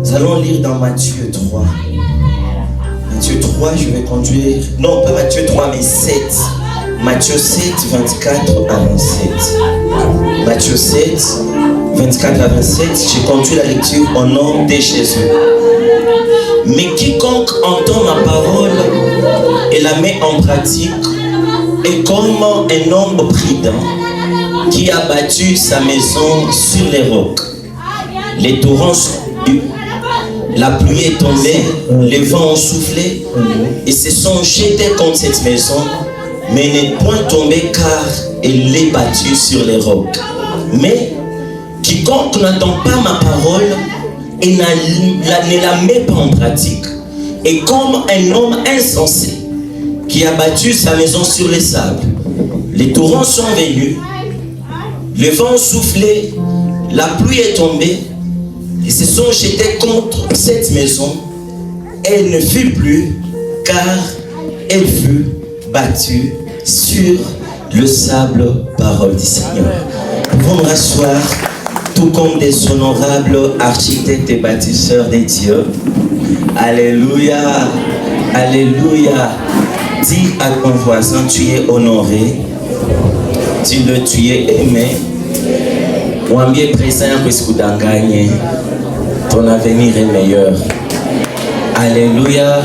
Nous allons lire dans Matthieu 3. Matthieu 3, je vais conduire. Non, pas Matthieu 3, mais 7. Matthieu 7, 24 à 27. Matthieu 7, 24 à 27. J'ai conduit la lecture au nom de Jésus. Mais quiconque entend ma parole et la met en pratique est comme un homme prudent qui a bâti sa maison sur les rocs. Les torrents sont venus, la pluie est tombée, les vents ont soufflé et se sont jetés contre cette maison, mais n'est point tombée car elle est bâtie sur les rocs. Mais quiconque n'entend pas ma parole et ne la met pas en pratique est comme un homme insensé qui a bâti sa maison sur les sables. Les torrents sont venus, le vent soufflait, la pluie est tombée et se sont jetés contre cette maison. Elle ne fut plus car elle fut battue sur le sable. Parole du Seigneur. Nous pouvons nous rasseoir tout comme des honorables architectes et bâtisseurs des dieux. Alléluia, alléluia. Dis à ton voisin, tu es honoré. Dis-le, tu es aimé. Wambie présent que gagné. Ton avenir est meilleur. Alléluia.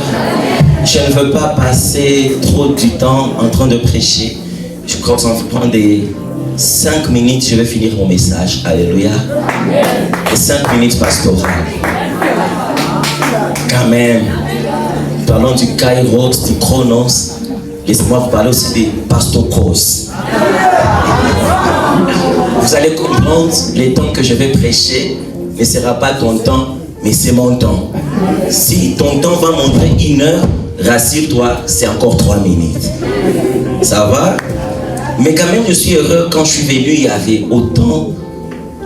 Je ne veux pas passer trop du temps en train de prêcher. Je crois qu'en prendre des 5 minutes, je vais finir mon message. Alléluia. Et 5 minutes pastorales. Quand même. Parlons du Kairos, du Chronos. Laissez-moi vous parler aussi des Pastokos. Vous allez comprendre les temps que je vais prêcher ne sera pas ton temps, mais c'est mon temps. Si ton temps va montrer 1 heure, rassure-toi, c'est encore 3 minutes. Ça va? Mais quand même, je suis heureux. Quand je suis venu, il y avait autant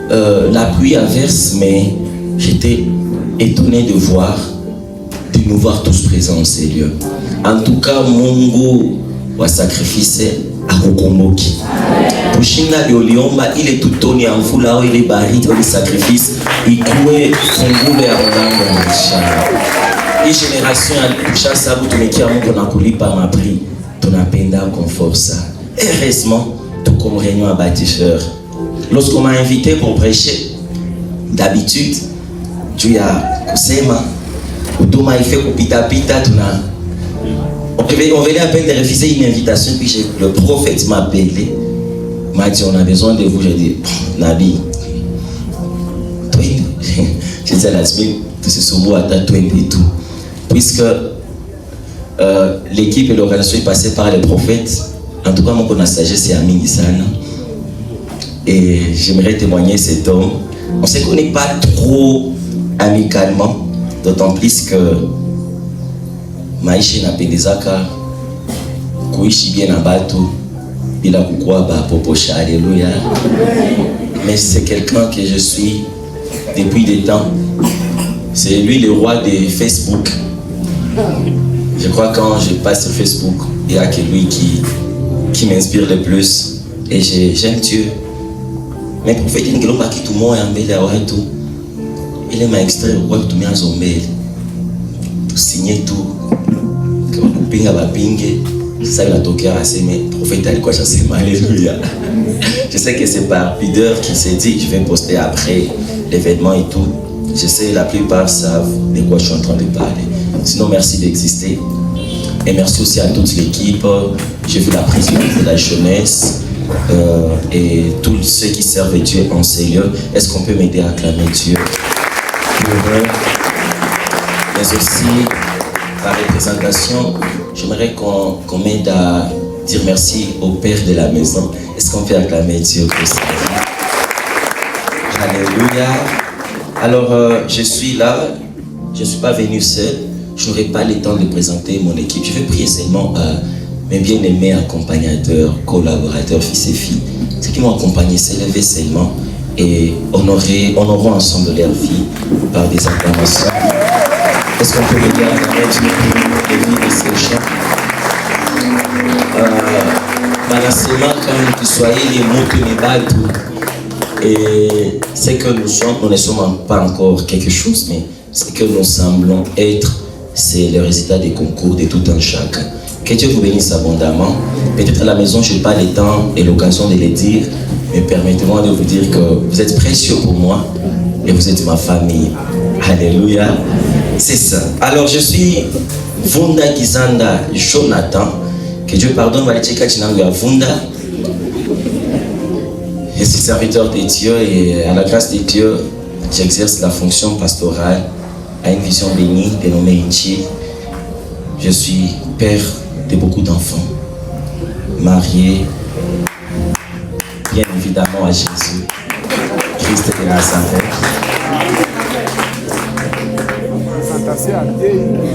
la pluie averse, mais j'étais étonné de nous voir tous présents en ces lieux. En tout cas, Mungu wa sacrifice à Kukomboki. Pushinga Yoliomba, il est tout toni en foulard, il est barri, il est sacrifice, il couait Fungule à Roland. Et génération à Toucha vous tu qui a mon couli par ma prix, ton appenda confort ça. Heureusement, tout comme réunion à bâtisseur. Lorsqu'on m'a invité pour prêcher, d'habitude, tu as Kusema, ou m'a fait pita, on venait à peine de refuser une invitation, puis le prophète m'a appelé, m'a dit on a besoin de vous. J'ai dit Nabi, toi, j'ai dit à la semaine, tout ce mot à ta toi et tout, puisque l'équipe et l'organisation est passée par les prophètes. En tout cas, moi, qu'on a sagesse et ami Nissan, et j'aimerais témoigner cet homme. On ne se connaît pas trop amicalement, d'autant plus que maisha inapendezaka kuishi bien na batu bila kukua bapoposha. Alléluia. Mais c'est quelqu'un que je suis depuis des temps. C'est lui le roi de Facebook. Je crois quand je passe sur Facebook, il y a que lui qui m'inspire le plus. Et j'aime Dieu. Mais pour faire une gueule qui tout le monde est tout. Il m'a extrait au roi tout le monde tout signé tout. Pinga bapinge, ça il a toqué à ses mais prophète a quoi chasser. Alléluia. Je sais que c'est par pudeur qui s'est dit je vais poster après l'événement et tout. Je sais la plupart savent de quoi je suis en train de parler. Sinon merci d'exister. Et merci aussi à toute l'équipe. J'ai vu la présidente de la jeunesse et tous ceux qui servent Dieu en ces lieux. Est-ce qu'on peut m'aider à acclamer Dieu pour eux? Mais aussi par représentation, j'aimerais qu'on m'aide à dire merci au père de la maison. Est-ce qu'on peut acclamer Dieu pour ça? Alléluia. Alors, je suis là, je ne suis pas venu seul, je n'aurai pas le temps de présenter mon équipe. Je vais prier seulement à mes bien-aimés accompagnateurs, collaborateurs, fils et filles, ceux qui m'ont accompagné, s'élever seulement et honorons ensemble leur vie par des acclamations. Est-ce qu'on peut m'aider à mettre les vies de ces gens? Malheureusement, quand vous soyez les mots que les bateaux, et c'est que nous ne sommes pas encore quelque chose, mais ce que nous semblons être, c'est le résultat des concours de tout un chacun. Que Dieu vous bénisse abondamment. Peut-être à la maison, je n'ai pas le temps et l'occasion de le dire, mais permettez-moi de vous dire que vous êtes précieux pour moi et vous êtes ma famille. Alléluia. C'est ça. Alors, je suis Vunda Kizanda Jonathan. Que Dieu pardonne, Valecheka Chinangu Vunda. Je suis serviteur de Dieu et à la grâce de Dieu, j'exerce la fonction pastorale à une vision bénie dénommée Inchi. Je suis père de beaucoup d'enfants, marié, bien évidemment à Jésus, Christ de Nazareth.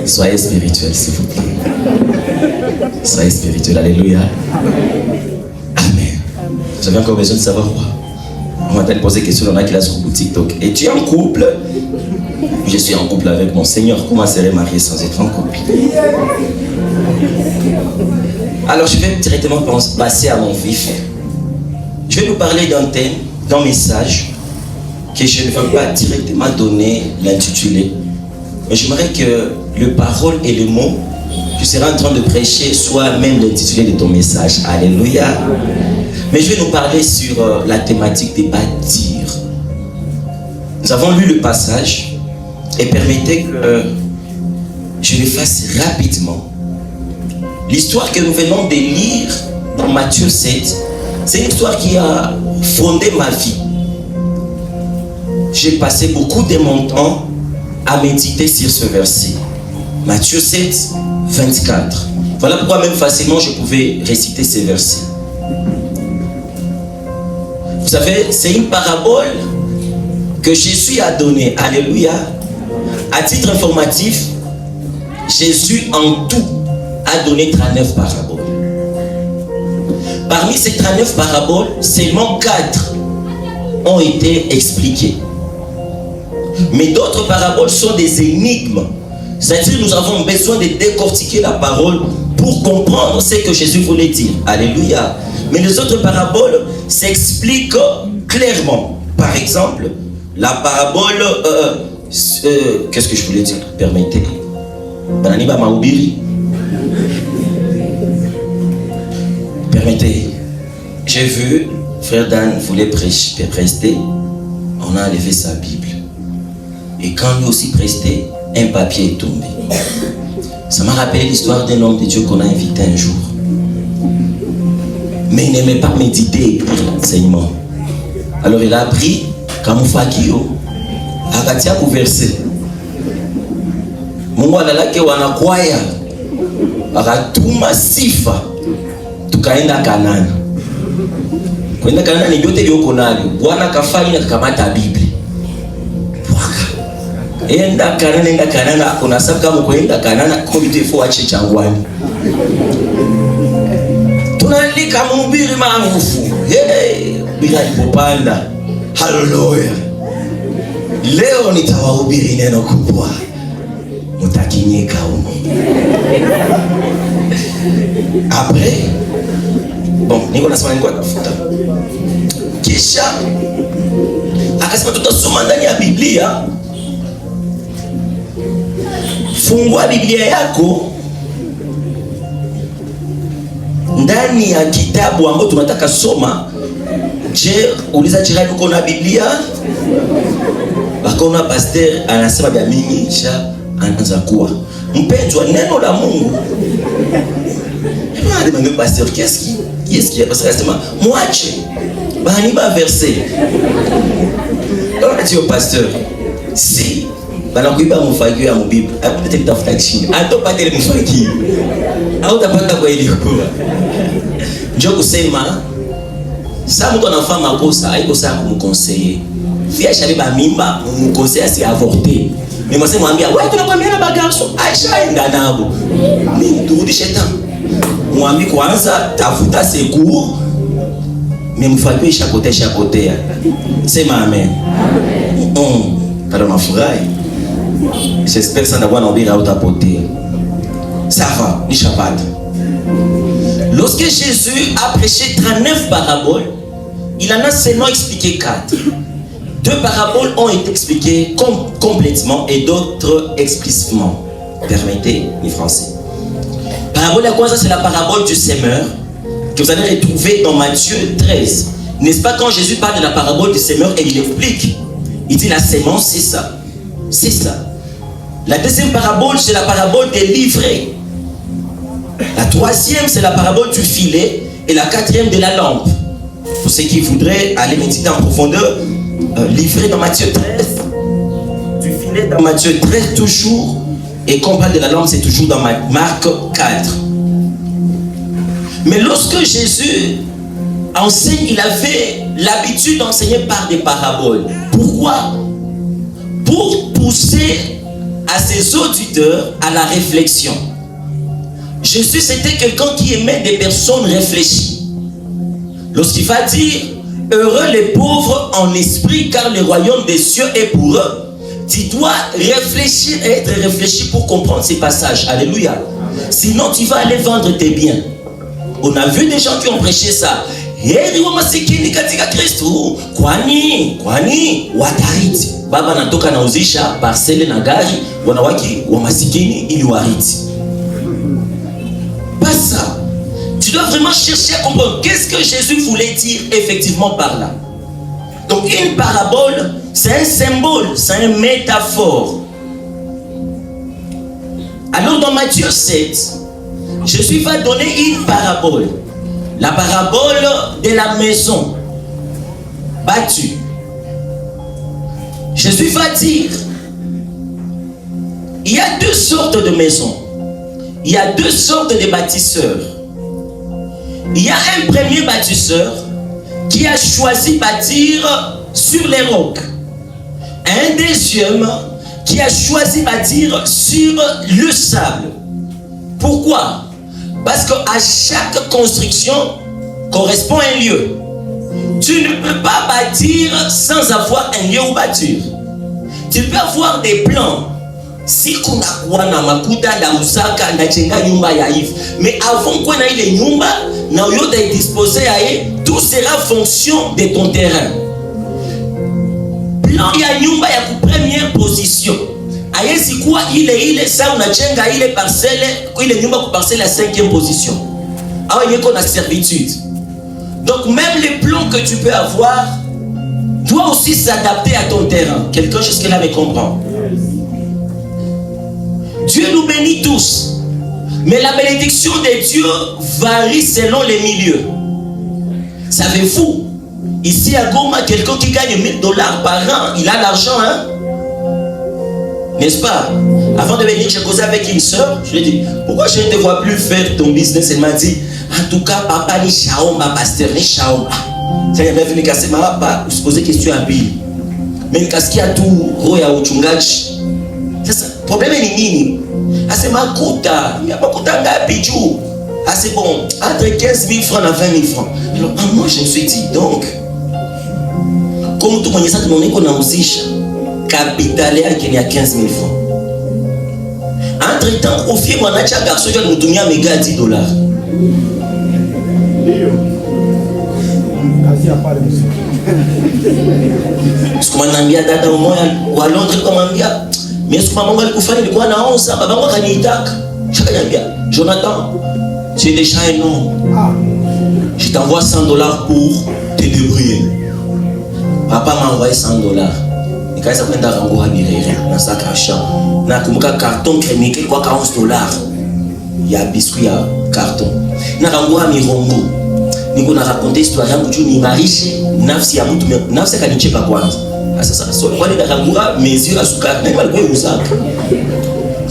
Soyez spirituels, s'il vous plaît. Soyez spirituels, alléluia. Amen. J'avais encore besoin de savoir quoi. On m'a posé la question, on a qui l'a sur TikTok. Es-tu en couple? Je suis en couple avec mon Seigneur. Comment serait marié sans être en couple? Alors je vais directement passer à mon vif. Je vais nous parler d'un thème, d'un message que je ne veux pas directement donner l'intitulé. Mais j'aimerais que le parole et le mot, tu seras en train de prêcher, soit même l'intitulé de ton message. Alléluia. Mais je vais nous parler sur la thématique des bâtir. Nous avons lu le passage et permettez que je le fasse rapidement. L'histoire que nous venons de lire dans Matthieu 7, c'est une histoire qui a fondé ma vie. J'ai passé beaucoup de mon temps à méditer sur ce verset. Matthieu 7, 24. Voilà pourquoi même facilement je pouvais réciter ces versets. Vous savez, c'est une parabole que Jésus a donnée. Alléluia. À titre informatif, Jésus en tout a donné 39 paraboles. Parmi ces 39 paraboles, seulement 4 ont été expliquées. Mais d'autres paraboles sont des énigmes. C'est-à-dire nous avons besoin de décortiquer la parole pour comprendre ce que Jésus voulait dire. Alléluia. Mais les autres paraboles s'expliquent clairement. Par exemple, la parabole... qu'est-ce que je voulais dire? Permettez. Permettez. J'ai vu, frère Dan voulait prester. On a enlevé sa Bible. Et quand lui aussi prestait, un papier est tombé. Ça m'a rappelé l'histoire d'un homme de Dieu qu'on a invité un jour. Mais il n'aimait pas méditer et écrire l'enseignement. Alors il a appris Kamoufakio, Akatia pour verser. Mungu analake wanakwaya, akatuma sifa, tukaenda Kanani. Kwenda Kanani ni yote lioko nalo. Bwana kafanya kakamata Biblia. Enda Kanani, unasabu kama kuenda Kanani kwa vitu ifo wache changwani. Tunalika mhubiri maarufu. Bila ilipopanda. Haleluya. Leo nitawahubiri neno kubwa. Mutakinyeka huko. Après, bon, niko nasema niko tafuta. Kisha akasema tutasoma ndani ya Biblia. Fungua Biblia yako ndani ya kitabu ambacho tunataka soma. Je, uliza jirani uko na Biblia? Akaona pastor anasema bia mingi kisha anaanza kuwa mpendwa neno la Mungu. Ndio ndio pastor qu'est-ce qui parce que anasema mwache bani ba verset. Alors dit au pasteur si banakuiba mfagio ya mbibi apite kutafuta chini atopata ile mfagio au utapata kwa ile kwa njoo kusema sasa mtu anafanya makosa haiko sawa kumconseiller fia shariba mimba mconseiller si avorter mais moi c'est mwambia wewe tunakwambia na bagarso aishaenda nabo mimi turudishe tena mwambi kwanza tafuta secours mais mfagio ishakotea sema amen para mafurahi. J'espère que ça n'a pas d'envie à t'apporter. Ça va, ni chapat. Lorsque Jésus a prêché 39 paraboles, il en a seulement expliqué 4. 2 paraboles ont été expliquées complètement et d'autres explicitement. Permettez, les Français. Parabole à quoi ça? C'est la parabole du semeur que vous allez retrouver dans Matthieu 13. N'est-ce pas, quand Jésus parle de la parabole du semeur et il explique, il dit la sémence, c'est ça. C'est ça. La deuxième parabole, c'est la parabole des livrets. La troisième, c'est la parabole du filet. Et la quatrième, de la lampe. Pour ceux qui voudraient aller méditer en profondeur, livré dans Matthieu 13, du filet dans Matthieu 13 toujours. Et quand on parle de la lampe, c'est toujours dans Marc 4. Mais lorsque Jésus enseigne, il avait l'habitude d'enseigner par des paraboles. Pourquoi? Pour pousser à ses auditeurs à la réflexion. Jésus, c'était quelqu'un qui aimait des personnes réfléchies. Lorsqu'il va dire « Heureux les pauvres en esprit, car le royaume des cieux est pour eux », tu dois réfléchir et être réfléchi pour comprendre ces passages. Alléluia. Sinon, tu vas aller vendre tes biens. On a vu des gens qui ont prêché ça. Kwani watariti baba natoka nauzisha parcelle na gari wanawaki wa masikini ili wariti. Pas ça. Tu dois vraiment chercher à comprendre qu'est-ce que Jésus voulait dire effectivement par là. Donc une parabole, c'est un symbole, c'est une métaphore. Alors dans Matthieu 7, Jésus va donner une parabole. La parabole de la maison battue. Jésus va dire, il y a 2 sortes de maisons. Il y a 2 sortes de bâtisseurs. Il y a un premier bâtisseur qui a choisi bâtir sur les rocs. Un deuxième qui a choisi bâtir sur le sable. Pourquoi? Parce qu'à chaque construction correspond un lieu. Tu ne peux pas bâtir sans avoir un lieu où bâtir. Tu peux avoir des plans. Si kuna kuwa na makuta na usaka na chenga nyumba ya hivi. Mais avant qu'on ait les nyumba, na yote est disposé à tout sera fonction de ton terrain. Plan ya nyumba ya ku première position. Ayesi kuwa ile sa unachenga ile parcelle, ile nyumba ku parcelle à 5e position. Awa yeko na servitude. Donc même les plans que tu peux avoir doivent aussi s'adapter à ton terrain. Quelqu'un jusque-là me comprend. Dieu nous bénit tous. Mais la bénédiction de Dieu varie selon les milieux. Savez-vous, ici à Goma, quelqu'un qui gagne $1000 par an, il a l'argent, hein? N'est-ce pas? Avant de venir, j'ai causé avec une soeur. Je lui ai dit, pourquoi je ne te vois plus faire ton business? Elle m'a dit, en tout cas, papa ni shaoma, pasteur ni shaoma. Ça y est venu casser ma papa, je posais question à Bill. Mais le casque a tout, roya uchungaji. Le problème est nini? Ah, c'est ma kuta. Il n'y a pas kuta ngapi juu. Ah, c'est bon. Entre 15 000 francs à 20 000 francs. Alors, moi, je me suis dit, donc, comme tout le monde sait, on est qu'on a aussi capitalaire qui est à 15 000 francs. Entre-temps, au fil, on a déjà garçon qui a nous donné méga $10. Parce que on a mis à data au moins, ou à Londres, comme on a. Mais ce que maman va faire, il quoi na 11 ans, maman va gagner tac. Jonathan, tu es déjà un homme. Je t'envoie $100 pour te débrouiller. Papa m'a envoyé $100. Et quand ça prend d'arrangoura birere, dans sa crachant, na kumuka carton crémique quoi $11. Il y a biscuit à carton. Na rangoura mirongo. Niko na raconter histoire yangu juu ni marishi, nafsi ya mtu, nafsi kanicheka kwanza. Sasa so wale dakangura mesure à sukari na malgré usaka.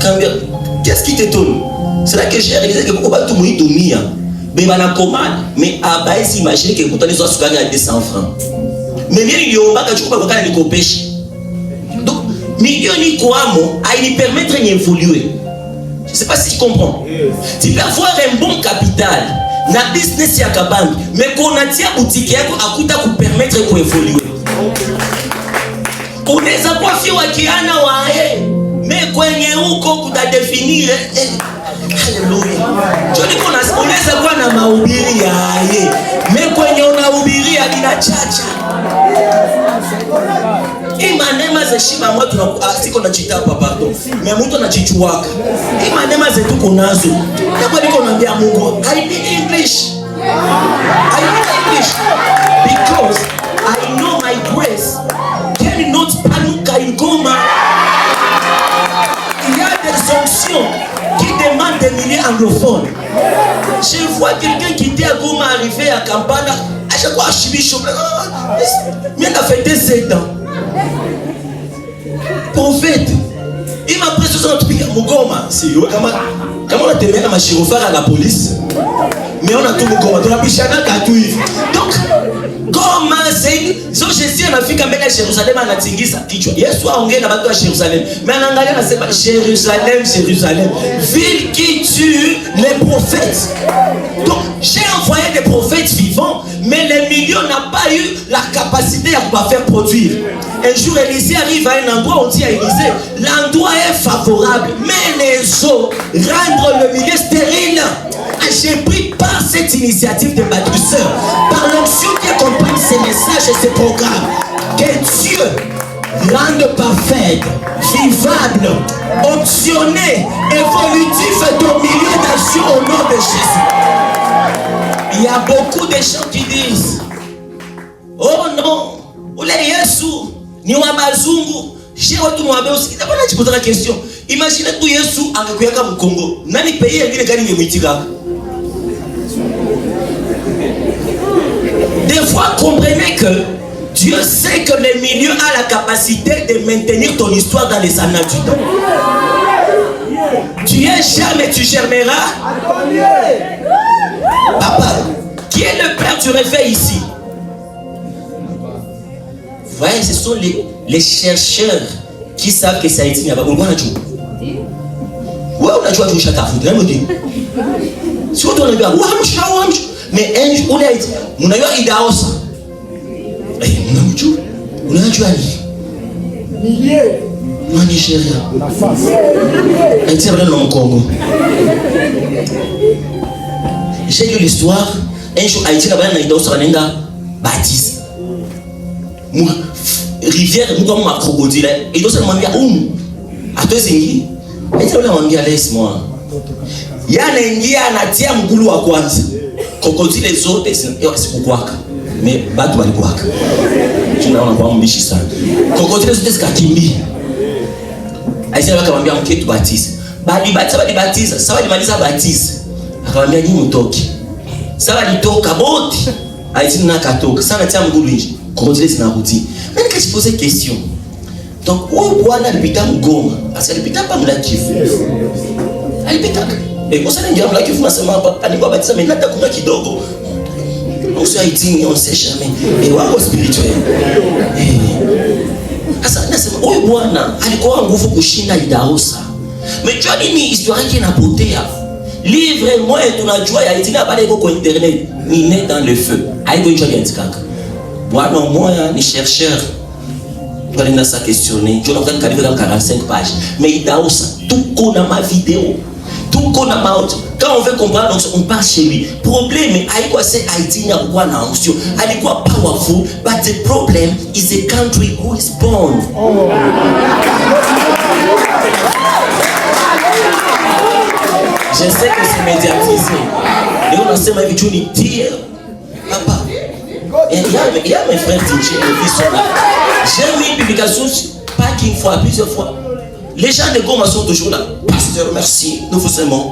Kambia, qu'est-ce qui t'étonne? C'est là que j'ai réalisé que pourquoi tout monde dunia mais bana commande mais abaisi imaginer que pourtant les sukari à 200 francs. Mais bien il y a pas que tu peux pas les kopesha. Donc milioni kwamo a lui permettre d'évoluer. Je sais pas si tu comprends. Tu peux avoir un bon capital na business ya kabambi mais qu'on a tia boutique yako akuta ku permettre d'évoluer. Unaweza kuwa fiwa kiana wae me kwenye huko kutadefinire haleluya. Joni kuna unaweza kuwa na mahubiri ya ye me kwenye unahubiria inachacha. Imanema zeshima mwa siko nachitapa pardon. Mais mtu anachichuaka. Imanema zetu kunazo. Kwa niko naambia Mungu, I need English. I need English because I know my grace cannot panuka in Goma. Il y a des onctions qui demandent des milliers anglophones. Je vois quelqu'un qui était à Goma arriver à Kampala, à chaque fois à Chibicho, mais il a fêté 7 ans. Prophète, il m'a pris sur notre pique à Mugoma. Comment on a terminé ma chirofare à la police? Mais on a tout Mugoma, on a pichana Katouif. Donc, Goma, c'est Jésus a fait à Jérusalem à Natingisa. Yesu a ongé là-bas à Jérusalem. Mais en anglais, c'est pas Jérusalem, Jérusalem. Ville qui tue les prophètes. Donc, j'ai envoyé des prophètes vivants, mais les millions n'ont pas eu la capacité à pouvoir faire produire. Un jour, Élisée arrive à un endroit, on dit à Élisée, l'endroit est favorable, mais les eaux rendent le milieu stérile. J'ai pris par cette initiative de bâtisseurs, par l'onction qui accompagne ces messages et ces programmes, que Dieu rende parfaite, vivable, optionné, évolutif au milieu d'action au nom de Jésus. Il y a beaucoup de gens qui disent, oh non, ule Yesu ni wa bazungu. J'ai watu mwabe aussi. D'abord je pose la question. Imaginez que Yesu angekuya mu Congo. Nani pays ngine gani ngemwitika? Des fois, comprenez que Dieu sait que le milieu a la capacité de maintenir ton histoire dans les annales du temps. Tu es germe et tu germeras. Papa, qui est le père du réveil ici? Vous voyez, ce sont les chercheurs qui savent que ça est ici. Mais un jour, on a dit, on a eu Idaosa. On a eu milliers. En Nigeria. Et c'est vrai dans le Congo. J'ai lu l'histoire. Un jour, Haïti, là-bas, on a Idaosa, on a baptise. Rivière, nous avons un crocodile. Et donc, on a dit, à toi, c'est qui? Et c'est là, on a dit, laisse-moi. Il y a un Indien, on a dit, à Mgoulou à Kwanza. Crocodile les autres, c'est pourquoi. Mais batu walikuwaka. Tunaona kwa mbishi sana. Crocodile zote zikakimbi. Aisha akamwambia mke tubatize. Bali batiza. Sawa limaliza batiza. Akamwambia nyinyi mtoke. Sawa litoka boti. Aisha nakatoka. Sana tia mgulu nje. Crocodile zinarudi. Mais quand je posais question. Donc où Bwana alipita Mgoma? Parce qu'il alipita pas Mlakivu. Alipita. Et pour ça ndio Mlakivu nasema hapa alikuwa batiza mais nata kuna kidogo. On se Haïti, on ne sait jamais. Et wako spirituel. Sasa nasema huyu bwana alikuwa nguvu kushinda Idaosa. Mais tu as dit ni histoire qui inapotea. Livre moi tunajua ya Haïti na bale iko kwa internet. Ni net dans le feu. Haiko hicho kiandikaka. Bwana mmoja ni chercheur. Tunaenda sa questionner. Je l'entends karibu dans 45 pages. Mais Idaosa tuko na ma vidéo. Tuko na ma audio. Quand on veut comprendre, on part chez lui. Problème, alikuwa se Haiti na kuwa na onction. Alikuwa powerful, but the problem is the country who is born. Je sais que c'est médiatisé. Et on a sema hivi tu ni tire. Papa. Il y a mes frères DJ qui sont là. J'ai mis une publication pas qu'une fois, plusieurs fois. Les gens de Goma sont toujours là. Pasteur, merci, nous vous aimons.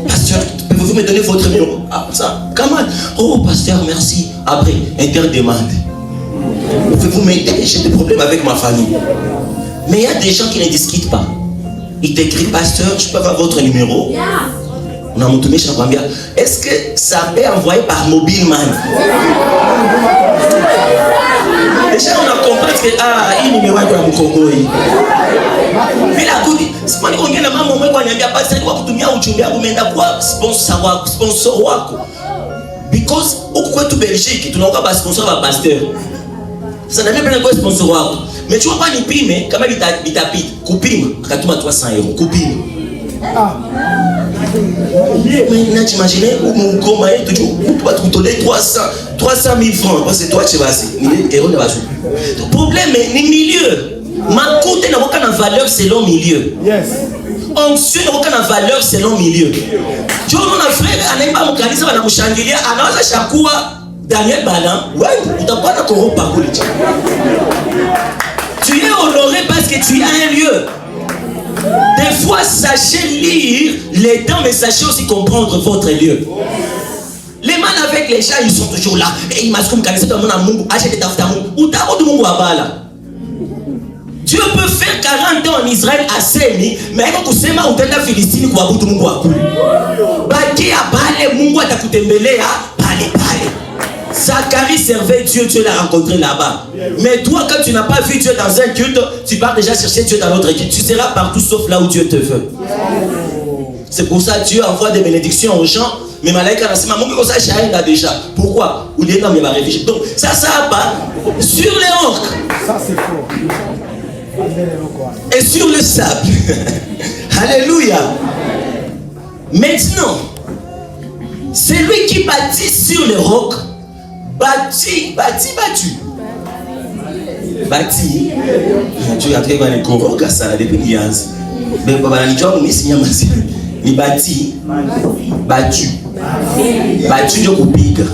Pasteur, pouvez-vous me donner votre numéro? Ah, ça, comment? Oh, pasteur, merci. Après, interdemande. Pouvez-vous m'aider? J'ai des problèmes avec ma famille. Mais il y a des gens qui ne discutent pas. Ils t'écrivent, pasteur, je peux avoir votre numéro? On a monté chez la. Est-ce que ça peut envoyer par mobile man? Déjà, on a compris que, il numéro est dans mon Congo. Mais la coup, c'est pas qu'on vient à maman, moi, quand il y a pas de quoi pour tout bien, ou tu viens à commander quoi, sponsor wako. Because, au quoi tout Belgique, tu n'as pas sponsor à pasteur. Ça n'a même pas de sponsor wako. Mais tu vois pas ni pime, quand même, il t'apite. Coupime, quand tu m'as 300 €. Coupime. Maintenant, t'imagines, mon coma est toujours, tu vas te donner 300 000 francs. C'est toi qui vas le problème est le milieu. Ma côté n'a aucune valeur selon milieu. Onction n'a aucune valeur selon milieu. Tu vois, mon frère, on n'a pas mon canisa, on a mon chandelier, on a chaque fois Daniel Balan. Ouais, tu n'as pas d'accord par contre. Tu es honoré parce que tu as un lieu. Des fois, sachez lire les temps, mais sachez aussi comprendre votre lieu. Les man avec les chats, ils sont toujours là. Et ils m'ont comme canisa, tout le monde a mon achète ta femme. Ou t'as pas de mon wabala. Dieu peut faire 40 ans en Israël à Sémi, mais quand tu sais ma ou t'es Philistine ou Abou Mungu Akou. Baki a balé Mungu a takutembele à balé. Zacharie servait Dieu, Dieu l'a rencontré là-bas. Mais toi, quand tu n'as pas vu Dieu dans un culte, tu pars déjà chercher Dieu dans l'autre culte. Tu seras partout sauf là où Dieu te veut. C'est pour ça que Dieu envoie des bénédictions aux gens. Mais Malaïka n'a pas dit ça, Shaïna déjà. Pourquoi? Ou les noms, il va réfléchir. Donc, ça pas sur les orques. Ça, c'est faux. Et sur le sable. Alléluia. Maintenant, celui qui bâtit sur le roc, bâti. Tu as très bien les coraux, ça a des pays. Mais papa, il bâti, battu. Battu de coupiga,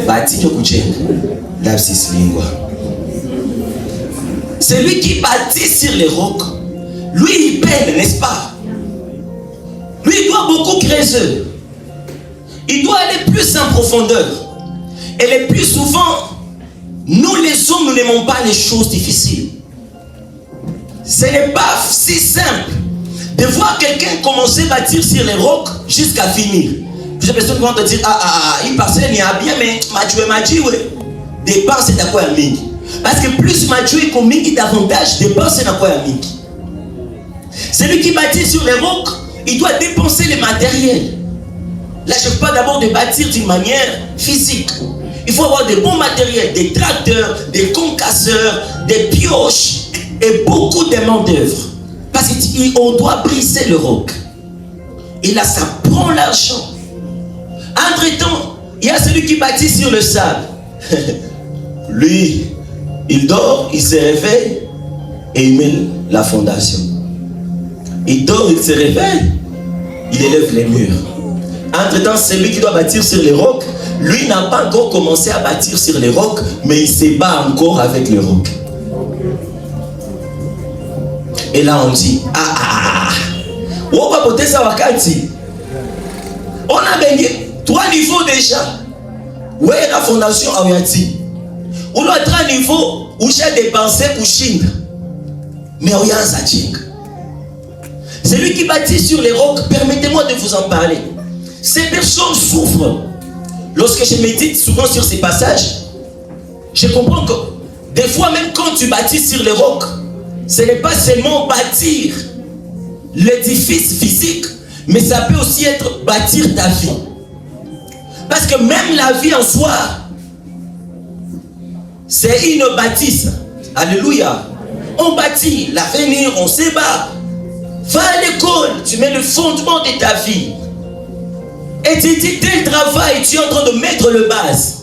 bâti de couchenga. Lapsis lingua. Celui qui bâtit sur les rocs, lui il peine, n'est-ce pas? Lui il doit beaucoup creuser. Il doit aller plus en profondeur. Et le plus souvent, nous les hommes, nous n'aimons pas les choses difficiles. Ce n'est pas si simple de voir quelqu'un commencer à bâtir sur les rocs jusqu'à finir. Plusieurs personnes vont te dire, il passait, il y a bien, mais Mathieu, dépense c'est à quoi amique. Parce que plus Mathieu est commis, davantage dépense c'est à quoi amique. Celui qui bâtit sur les rocs, il doit dépenser les matériels. Là, je ne parle pas d'abord de bâtir d'une manière physique. Il faut avoir de bons matériels, des tracteurs, des concasseurs, des pioches et beaucoup de main d'œuvre. Parce qu'on doit briser le roc. Et là, ça prend l'argent. Entre-temps, il y a celui qui bâtit sur le sable. Lui, il dort, il se réveille et il met la fondation. Il dort, il se réveille, il élève les murs. Entre-temps, celui qui doit bâtir sur les rocs, lui n'a pas encore commencé à bâtir sur les rocs, mais il se bat encore avec les rocs. Et là, on dit, on va porter ça wakati. On a gagné 3 niveaux déjà. Où est la fondation à Oyati? On a 3 niveaux où j'ai dépensé pour Chine. Mais on y a un satching. Celui qui bâtit sur les rocs, permettez-moi de vous en parler. Ces personnes souffrent. Lorsque je médite souvent sur ces passages, je comprends que des fois même quand tu bâtis sur les rocs, ce n'est pas seulement bâtir l'édifice physique, mais ça peut aussi être bâtir ta vie. Parce que même la vie en soi, c'est une bâtisse. Alléluia. On bâtit l'avenir, on se bat. Va à l'école, tu mets le fondement de ta vie. Et tu dis, tel travail, tu es en train de mettre le base.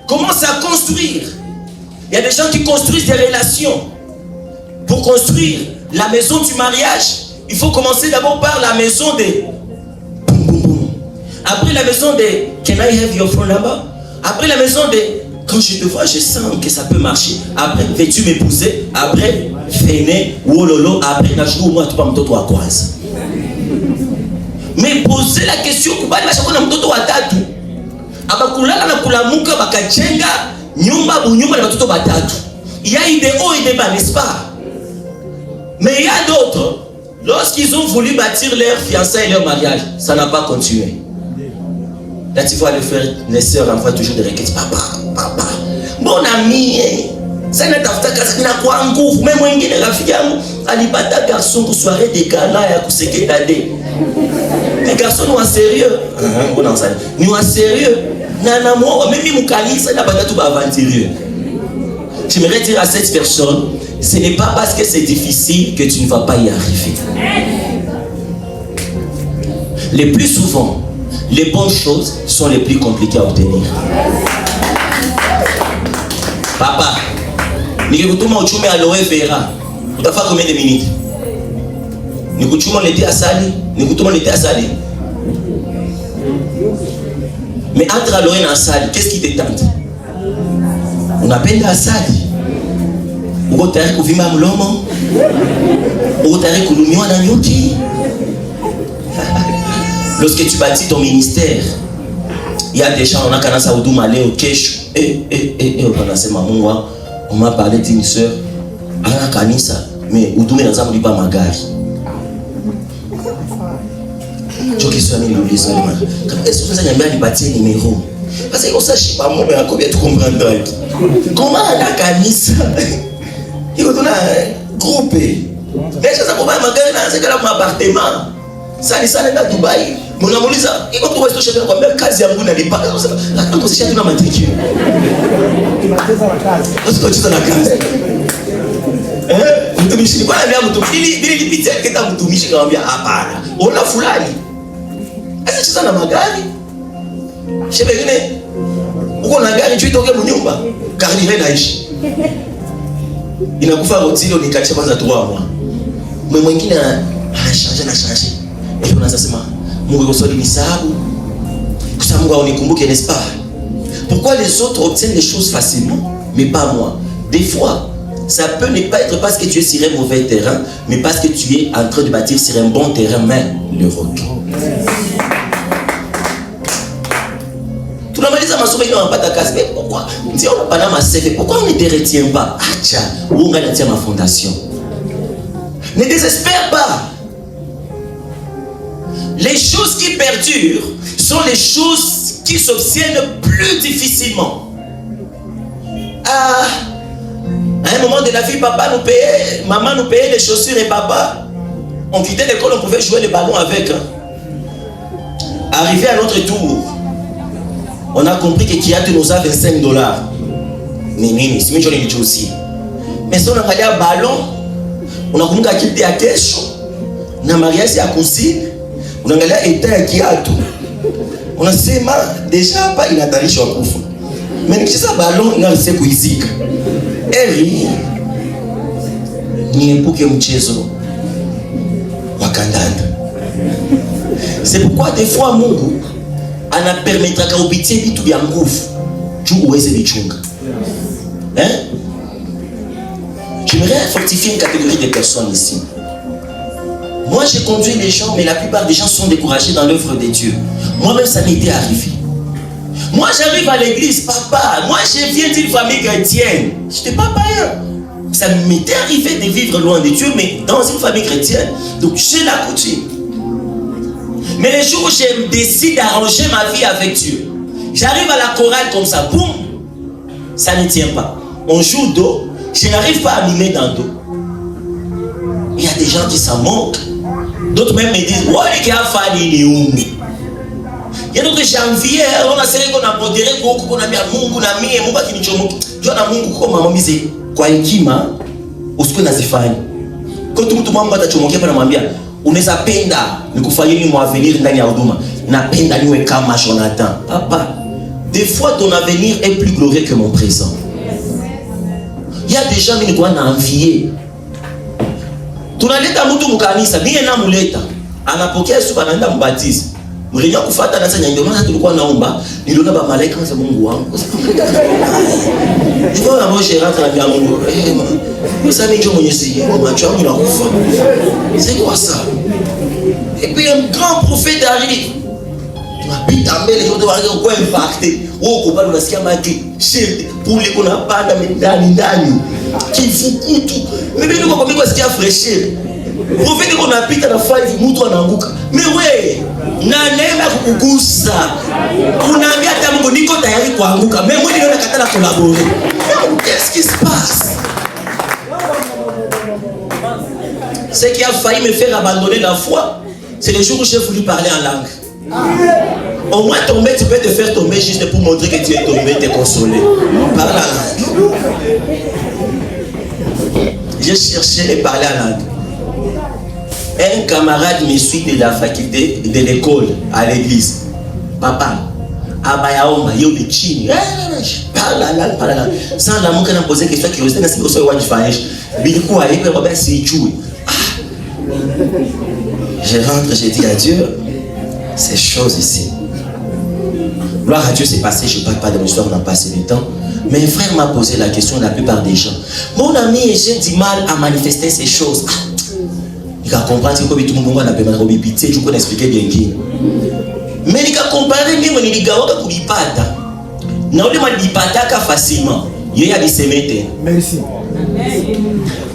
Commence à construire. Il y a des gens qui construisent des relations. Pour construire la maison du mariage, il faut commencer d'abord par la maison de... Après la maison de... Can I have your phone là-bas? Après la maison de... Quand je te vois, je sens que ça peut marcher. Après, veux-tu m'épouser? Après, fainé, wololo. Après, nachou, moi, tu peux me toi quoi? Mais poser la question, kubali bashako na mtoto watatu. Abakulala na kulamuka bakachenga nyumba bunyumba na watoto batatu. Il y a eu des hauts et des bas, n'est-ce pas? Mais il y a d'autres, lorsqu'ils ont voulu bâtir leur fiançailles et leur mariage, ça n'a pas continué. Là, tu vois, les sœurs envoient toujours des requêtes. Papa, mon ami, ça n'a pas de nguvu. Même moi, je suis rafiki yangu, alipata garçon pour soirée de gala ya kuseketade. Les garçons sont sérieux. Nous sommes sérieux. Nana moi, même mukanisa na batatu ba aventureux. J'aimerais dire à cette personne, ce n'est pas parce que c'est difficile que tu ne vas pas y arriver. Le plus souvent, les bonnes choses sont les plus compliquées à obtenir. Papa, nikikutuma uchume aloe vera, utafaa combien de minutes? Nikutuma nilete asali, nikutuma nilete asali. Mais entre aloe et asali, qu'est-ce qui te tente? Unapenda asali? Uko tayari kuvimba mlomo? Uko tayari kulumiwa na nyuki? Lorsque tu bâtis ton ministère, il y a des gens, on a kanasa huduma leo kesho. Wanasema Mungu, on m'a parlé d'une sœur, ana kanisa, mais huduma inaanza kulipa magari. Joki sio mimi niuliza lima. Kama Yesu sasa niambia nipatie numero. Parce que ça je pas moi mais combien tu comprends. Comment ana kanisa? Iko tuna groupe. Mais sasa kwa magari na anza kama appartement. Sasa nenda Dubai. Mnamuuliza, iko tu wewe sio kwa mbele kazi yangu nalipa. Lakini sisi hatuna matrikio. Tunacheza na kazi. Tunacheza na kazi. Mtumishi kwa nini mtumishi bila lipitia keta mtumishi kamwambia hapana. Ona fulani. Sasa cheza na magari. Shebe ngine. Uko na gari tu itoke mnyumba. Gari ile naishi. Inakufa hoteli nikache kwanza 3 mois. Mwe mwingine anashanja na shanja. Et on a ça Mungu kusudi nisabu. Kwa Mungu aonikumbuke, n'est-ce pas? Pourquoi les autres obtiennent les choses facilement mais pas moi? Des fois, ça peut ne pas être parce que tu es sur un mauvais terrain, mais parce que tu es en train de bâtir sur un bon terrain, mais le roc. Tunamaliza masomo ina mpata kazi. Mais pourquoi? Si on n'a pas ma CV, pourquoi on ne te retient pas? Acha, on va tient ma fondation. Ne désespère pas. Les choses qui perdurent sont les choses qui s'obtiennent plus difficilement. À un moment de la vie, papa nous payait, maman nous payait les chaussures et papa, on quittait l'école, on pouvait jouer le ballon avec. Arrivé à notre tour, on a compris que Kiat nous a $25. Mais si on a regardé un ballon, on a compris qu'il était à Kesho, on a marié à Cousine. On a regardé l'état à Kiatou. On a dit, déjà, pas il a tali sur un coup. Mais si ça ballon, il a laissé cuisine. Et ni pour que mchezo wakandanda. C'est pourquoi des fois Mungu ana permettra ka upitie vitu vya nguvu juu uweze vichunga. J'aimerais fortifier une catégorie de personnes ici. Moi, j'ai conduit les gens, mais la plupart des gens sont découragés dans l'œuvre de Dieu. Moi-même, ça m'était arrivé. Moi, j'arrive à l'église, papa. Moi, je viens d'une famille chrétienne. Je n'étais pas païen. Ça m'était arrivé de vivre loin de Dieu, mais dans une famille chrétienne. Donc, j'ai la coutume. Mais les jours où je décide d'arranger ma vie avec Dieu, j'arrive à la chorale comme ça, boum, ça ne tient pas. On joue d'eau, je n'arrive pas à mimer dans l'eau. Il y a des gens qui s'en moquent. D'autres même me disent, ouais, les gars, il y a d'autres janvier, on a serré qu'on a modéré, qu'on a mis à Mungu, on a mis à Mungu, on a mis à Mungu, comme maman disait, quoi, Kima, ou ce qu'on a fait. Quand tout le monde a chomoké, on a dit, on est à penda, nous faut aller nous avenir dans les Auduma, na penda nous est comme Jonathan. Papa, des fois ton avenir est plus glorieux que mon présent. Il y a des gens qui nous ont envié. Tunaleta mtu mkanisa, mimi na muleta. Anapokea Yesu anaenda mbatizo. Mlinya kufuata na sasa ndio maana tulikuwa naomba, niliona ba malaika wa Mungu wangu. Ndio na moyo rentre na Mungu. Sasa mimi ndio Mwenyezi Mungu, macho yangu yanakufa. C'est quoi ça? Et puis un grand prophète arrive. Tunapita mbele yote wale kwa impacté. Woko bado unasikia maki shield pule kuna panda ndani. Kifukutu. Mimi niko kwa mimi sikia fraîcheur. Prophète kuna pita na 5 mtu anaanguka. Mais wewe na neema kukugusa. Unaambia hata Mungu niko tayari kuanguka. Mais mwili ndio nakatana collaborer. Qu'est-ce qui se passe? Ce qui a failli me faire abandonner la foi, c'est le jour où j'ai voulu parler en langue. Au moins tomber, tu peux te faire tomber juste pour montrer que tu es tombé, te consoler. Parle en langue. J'ai cherché de parler en langue. Un camarade me suit de la faculté, de l'école, à l'église. Papa, abayaomba, yo de chini. Parla. Sans l'amour qu'on a posé question qui restait dans ce que vous avez fait. Bilko a eu le Robert Sijou. Je rentre, j'ai dit à Dieu, ces choses ici. Gloire à Dieu, c'est passé, je ne parle pas de l'histoire, on a passé du temps. Mais un frère m'a posé la question, la plupart des gens. Mon ami, j'ai du mal à manifester ces choses. Il a compris que tout le monde a pu pitié, je peux expliquer bien qui. Mais il a compris que il a compris pata. Non, il m'a dit pata facilement. Il a dit se mettre. Merci.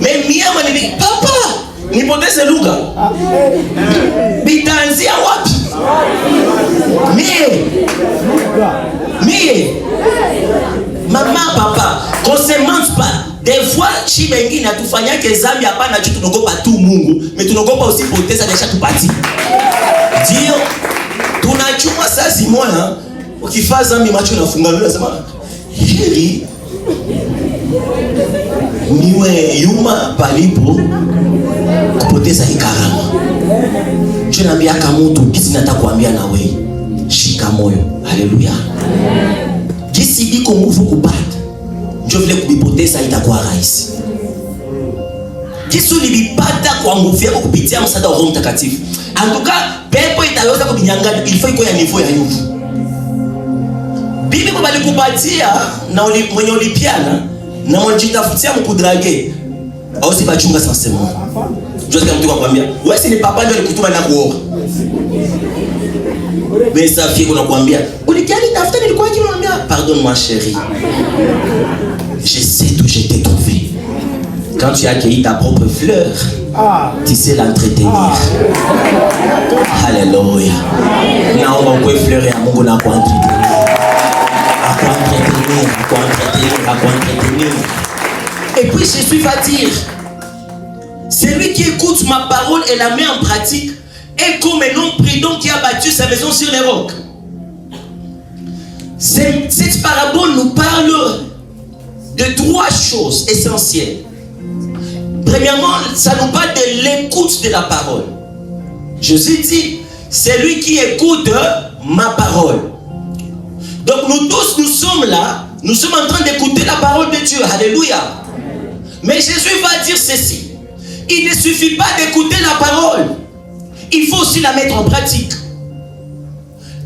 Mais Mia m'a dit papa, nipote c'est Luga. Bitanzi à wapi? Mais maman, papa, qu'on se mente pas. Des fois, si bengi na tufanya que zami hapa na tu n'ogopa tout mungu, mais tu n'ogopa aussi poteza de chaque partie. Dire, tunachuma saa simona, ukifaa zami macho nafunga lula sema, heri niwe yuma palipo kupoteza ikarama. Je naambia kama mtu kisi nataka kuambia na wewe, shika moyo. Haleluya. Kisi biko nguvu kupata. Je vile kubipoteza itakuwa rahisi. Kisi ulibipata kwa nguvu yako kupitia msaada wa Roho Mtakatifu. En tout cas, pepo itaweza kubinyanganya, il faut iko ya niveau ya yuvu. Bibi baba alikupatia na mwenye ulipiana na mjitafutia mkudrage. Au si bachunga sensement. Je sais mtu akwambia, wewe si ni papa ndio alikutuma na kuoa. Mais ça fait qu'on akwambia, ulikali tafuta nilikuwa kimwambia, pardonne moi chérie. Je sais d'où je t'ai trouvé. Quand tu as accueilli ta propre fleur, tu sais l'entretenir. Alléluia. Naomba ukwe fleur ya Mungu na kuentretenir. À entretenir. Et puis Jésus va dire, celui qui écoute ma parole et la met en pratique est comme un homme prudent qui a bâti sa maison sur les rocs. Cette parabole nous parle de trois choses essentielles. Premièrement, ça nous parle de l'écoute de la parole. Jésus dit, c'est lui qui écoute ma parole. Donc nous tous, nous sommes là, nous sommes en train d'écouter la parole de Dieu. Alléluia. Mais Jésus va dire ceci. Il ne suffit pas d'écouter la parole. Il faut aussi la mettre en pratique.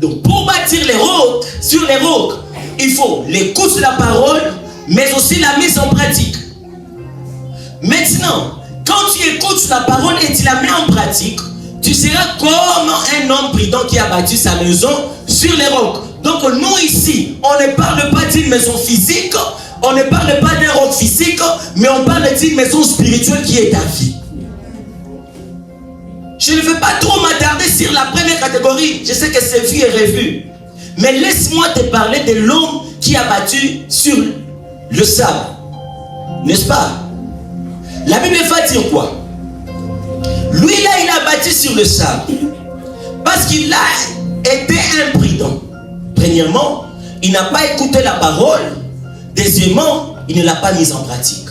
Donc pour bâtir les rocs, sur les rocs, il faut l'écoute de la parole, mais aussi la mise en pratique. Maintenant, quand tu écoutes la parole et tu la mets en pratique, tu seras comme un homme prudent qui a bâti sa maison sur les rocs. Donc nous ici, on ne parle pas d'une maison physique, on ne parle pas d'un roc physique, mais on parle d'une maison spirituelle qui est ta vie. Je ne veux pas trop m'attarder sur la première catégorie, je sais que c'est vu et revu. Mais laisse-moi te parler de l'homme qui a bâti sur le sable. N'est-ce pas? La Bible va dire quoi? Lui là, il a bâti sur le sable. Parce qu'il a été imprudent. Premièrement, il n'a pas écouté la parole. Deuxièmement, il ne l'a pas mise en pratique.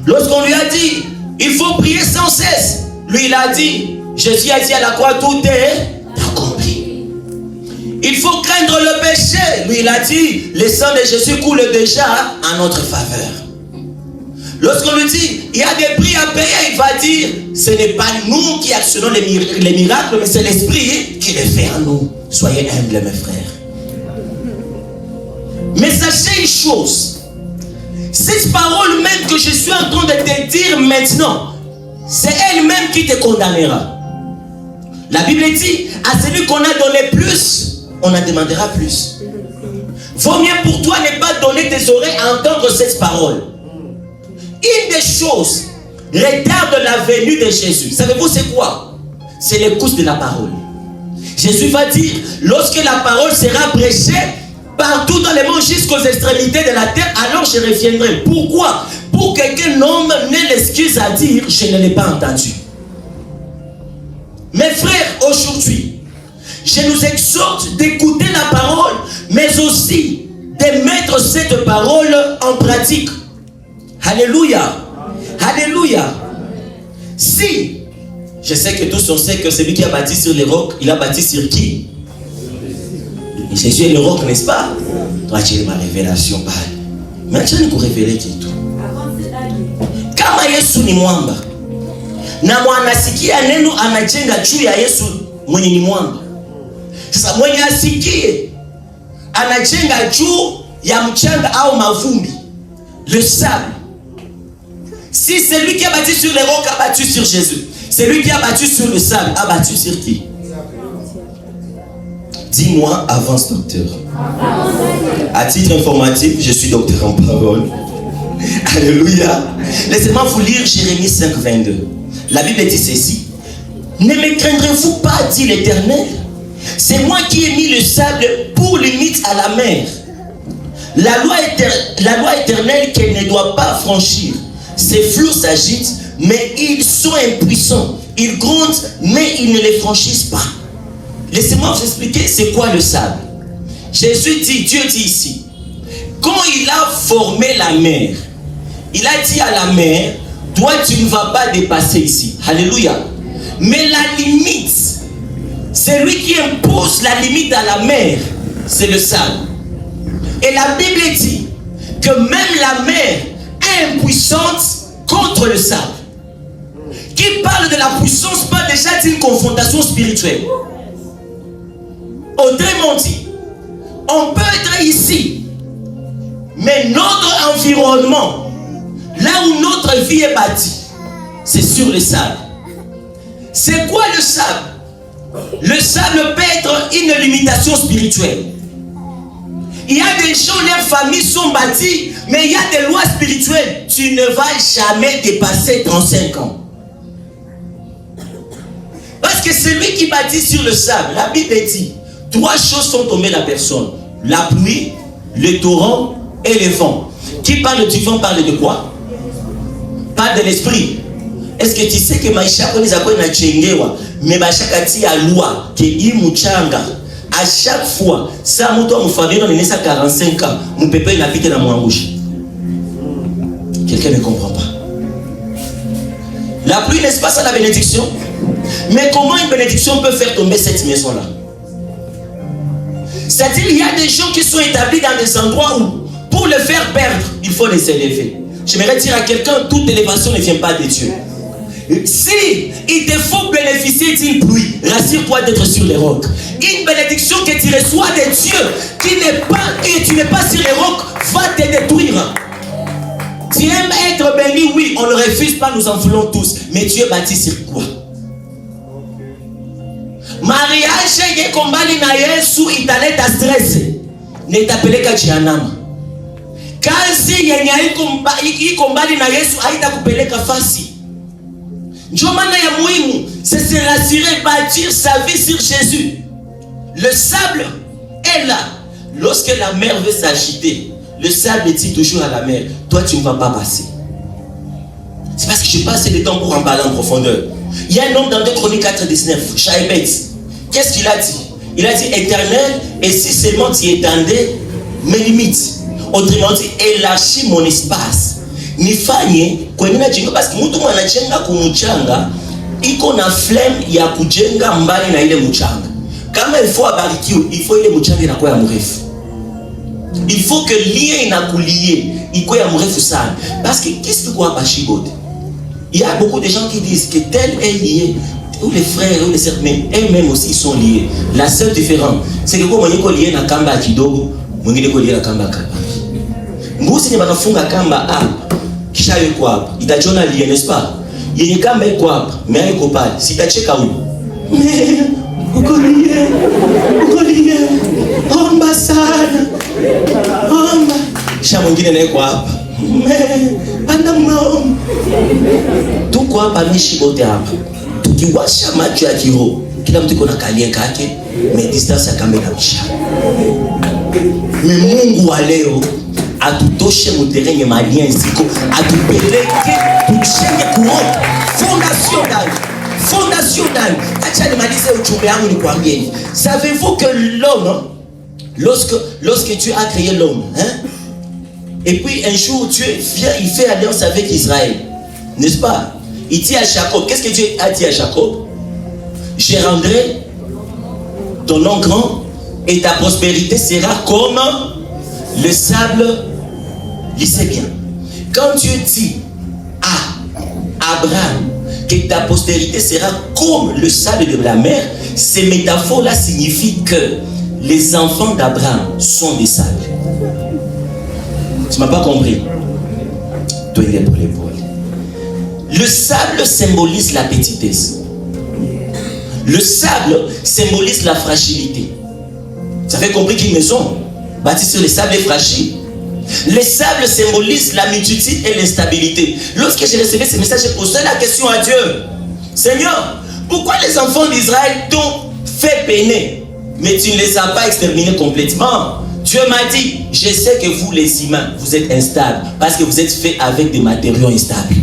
Lorsqu'on lui a dit, il faut prier sans cesse, lui il a dit, Jésus a dit à la croix, tout est accompli. Il faut craindre le péché. Lui il a dit, le sang de Jésus coule déjà en notre faveur. Lorsqu'on lui dit, il y a des prix à payer, il va dire, ce n'est pas nous qui actionnons les miracles, mais c'est l'Esprit qui les fait en nous. Soyez humbles, mes frères. Mais sachez une chose, cette parole même que je suis en train de te dire maintenant, c'est elle-même qui te condamnera. La Bible dit, à celui qu'on a donné plus, on en demandera plus. Vaut mieux pour toi ne pas donner tes oreilles à entendre cette parole. Une des choses retarde la venue de Jésus. Savez-vous c'est quoi? C'est l'écoute de la parole. Jésus va dire, lorsque la parole sera prêchée partout dans le monde jusqu'aux extrémités de la terre, alors je reviendrai. Pourquoi? Pour que qu'un homme n'ait l'excuse à dire, je ne l'ai pas entendu. Mes frères, aujourd'hui, je nous exhorte d'écouter la parole, mais aussi de mettre cette parole en pratique. Alléluia. Alléluia. Si Je sais que tous on sait que celui qui a bâti sur les rocs, il a bâti sur qui? Jésus est le roc, n'est-ce pas? Toi, tu es ma révélation. Mais tu as nous révéler qui tout. Kama Yesu ni mwamba. Na mwanasikia neno anajenga juu ya Yesu mwenye ni mwamba. Sasa mwenye asikie anajenga juu ya mchanga au mavumbi, le sable. Si celui qui a bâti sur les rocs a bâti sur Jésus, celui qui a bâti sur le sable a bâti sur qui? Dis-moi, avance docteur. À titre informatif, je suis docteur en parole. Alléluia. Laissez-moi vous lire Jérémie 5, 22. La Bible dit ceci. Ne me craindrez-vous pas, dit l'Éternel. C'est moi qui ai mis le sable pour limite à la mer. La loi éternelle qu'elle ne doit pas franchir. Ces flots s'agitent, mais ils sont impuissants. Ils grondent, mais ils ne les franchissent pas. Laissez-moi vous expliquer c'est quoi le sable. Jésus dit, Dieu dit ici, quand il a formé la mer, il a dit à la mer, toi tu ne vas pas dépasser ici. Alléluia. Mais la limite, c'est lui qui impose la limite à la mer, c'est le sable. Et la Bible dit que même la mer est impuissante contre le sable. Qui parle de la puissance parle déjà d'une confrontation spirituelle. Autrement dit, on peut être ici, mais notre environnement, là où notre vie est bâtie, c'est sur le sable. C'est quoi le sable? Le sable peut être une limitation spirituelle. Il y a des gens, leurs familles sont bâties, mais il y a des lois spirituelles. Tu ne vas jamais dépasser 35 ans. Parce que celui qui bâtit sur le sable, la Bible dit, 3 choses sont tombées la personne. La pluie, le torrent et le vent. Qui parle du vent parle de quoi? Parle de l'esprit. Est-ce que tu sais que maisha yako inaweza kuwa inachengewa, mais bashakati ya loi que hii mchanga à chaque fois ça mtu amfavira nenesa 45 ans, mpepe inapita na mwangusha. Quelqu'un ne comprend pas. La pluie, n'est-ce pas ça la bénédiction? Mais comment une bénédiction peut faire tomber cette maison-là? C'est-à-dire il y a des gens qui sont établis dans des endroits où pour le faire perdre, il faut les élever. J'aimerais dire à quelqu'un, toute élévation ne vient pas de Dieu. Si il te faut bénéficier d'une pluie, rassure-toi d'être sur les rocs. Une bénédiction que tu reçois de Dieu, qui n'est pas, et tu n'es pas sur les rocs, va te détruire. Tu aimes être béni, oui, on ne refuse pas, nous en voulons tous. Mais tu es bâti sur quoi? Mariage ye kombali na Yesu italeta stress. Netapeleka jehanamu. Kazi yenye iko mbali na Yesu haitakupeleka fasi. Ndio maana ya muhimu, c'est se rassurer, bâtir sa vie sur Jésus. Le sable est là. Lorsque la mer veut s'agiter, le sable dit toujours à la mer, toi tu ne vas pas passer. C'est parce que je passe le temps pour en parler en profondeur. Il y a un homme dans 2 Chroniques 4:19, Shaibet. Qu'est-ce qu'il a dit? Il a dit, Éternel, et si seulement tu étendais mes limites. Autrement dit, élargis mon espace. Nifanye kwenye jengo, parce que mtu anajenga kumuchanga iko na flame ya kujenga mbali na ile mchanga. Kama il faut abarikiwe, il faut ile mchanga inakuwa ya mrefu. Il faut que lien inakulie iko ya mrefu sana. Parce que qu'est-ce que quoi Bashigote? Il y a beaucoup de gens qui disent que tel est lié, ou les frères ou les sœurs, mais eux-mêmes aussi sont liés. La seule différence, c'est que comme on est lié na kamba kidogo, mwingine ko lié na kamba kamba. Ngusi ni banafunga kamba hapa, kisha yuko hapa. Itajona lié, n'est-ce pas? Yenye kamba yuko hapa, mais yuko pale. Sitacheka huyu. Mais uko lié. Omba sana. Omba. Kisha mwingine na yuko hapa. Mais anda mnaomba. Tuko hapa mishi bote hapa. Tukiwasha macho ya kiroho, kila mtu kuna kalia kake, mais distance ya kamba inabisha. Mais Mungu wa leo atutoshe muterenge malien ziko, atupeleke tuchenge kuona fondation ndani. Acha nimalize ujumbe wangu nikwambie. Savez-vous que l'homme, lorsque Dieu a créé l'homme, et puis un jour Dieu vient, il fait alliance avec Israël, n'est-ce pas? Il dit à Jacob, qu'est-ce que Dieu a dit à Jacob? Je rendrai ton nom grand et ta prospérité sera comme le sable. Lisez bien. Quand Dieu dit à Abraham que ta postérité sera comme le sable de la mer, ces métaphores-là signifient que les enfants d'Abraham sont des sables. Tu ne m'as pas compris? Toi, il est pour l'épaule. Le sable symbolise la petitesse. Le sable symbolise la fragilité. Vous avez compris qu'une maison bâtie sur les sables est fragile. Le sable symbolise la multitude et l'instabilité. Lorsque j'ai reçu ce message, j'ai posé la question à Dieu. Seigneur, pourquoi les enfants d'Israël t'ont fait peiner, mais tu ne les as pas exterminés complètement? Dieu m'a dit, je sais que vous les humains, vous êtes instables parce que vous êtes faits avec des matériaux instables.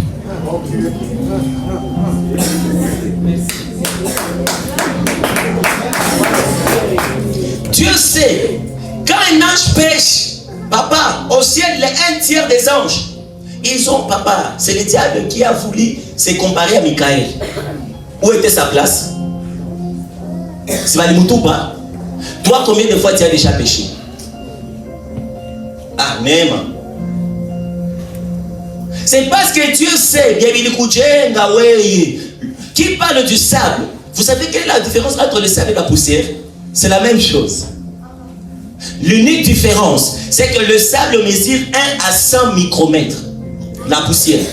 Dieu sait, quand un ange pêche, papa, au ciel, les 1/3 des anges, ils ont, papa, c'est le diable qui a voulu se comparer à Michael. Où était sa place? C'est Valimoutou pas? Toi, combien de fois tu as déjà péché? Ah, même. C'est parce que Dieu sait, qui parle du sable. Vous savez quelle est la différence entre le sable et la poussière? C'est la même chose. L'unique différence, c'est que le sable mesure 1 à 100 micromètres. La poussière.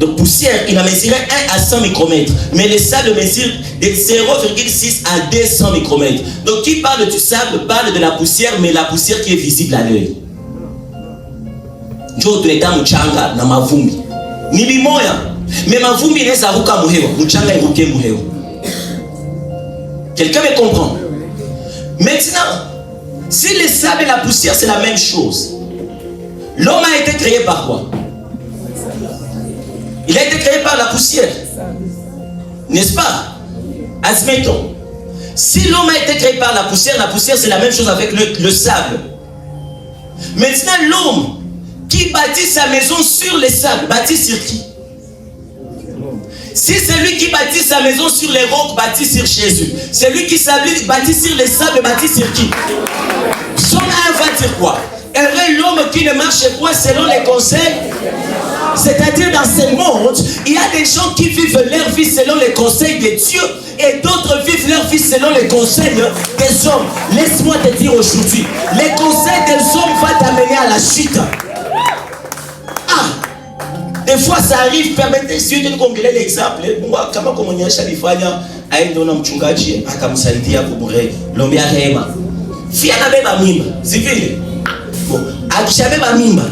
Donc poussière, il a mesuré 1 à 100 micromètres. Mais le sable mesure de 0,6 à 200 micromètres. Donc qui parle du sable parle de la poussière, mais la poussière qui est visible à l'œil. Njo tuleta mchanga na mavumbi. Ni bimoya. Mais mavumbi inaweza ruka muhewa, mchanga iruke muhewa. Quelqu'un me comprend? Maintenant, si le sable et la poussière c'est la même chose, l'homme a été créé par quoi? Il a été créé par la poussière. N'est-ce pas? Admettons. Si l'homme a été créé par la poussière c'est la même chose avec le sable. Maintenant, l'homme qui bâtit sa maison sur les sables, bâtit sur qui? Si celui qui bâtit sa maison sur les rocs bâtit sur Jésus, celui qui bâtit sur les sables bâtit sur qui? Son 1 va dire quoi? Heureux l'homme qui ne marche pas selon les conseils. C'est-à-dire dans ce monde, il y a des gens qui vivent leur vie selon les conseils de Dieu et d'autres vivent leur vie selon les conseils des hommes. Laisse-moi te dire aujourd'hui, les conseils des hommes vont t'amener à la chute. Des fois ça arrive, permettez, si je te congeler l'exemple, kama kumonyesha alifanya aende na mchungaji akamsaidia kubure lombi rehema. Fia na beba mimba, si vile? Bon, akishabeba mimba,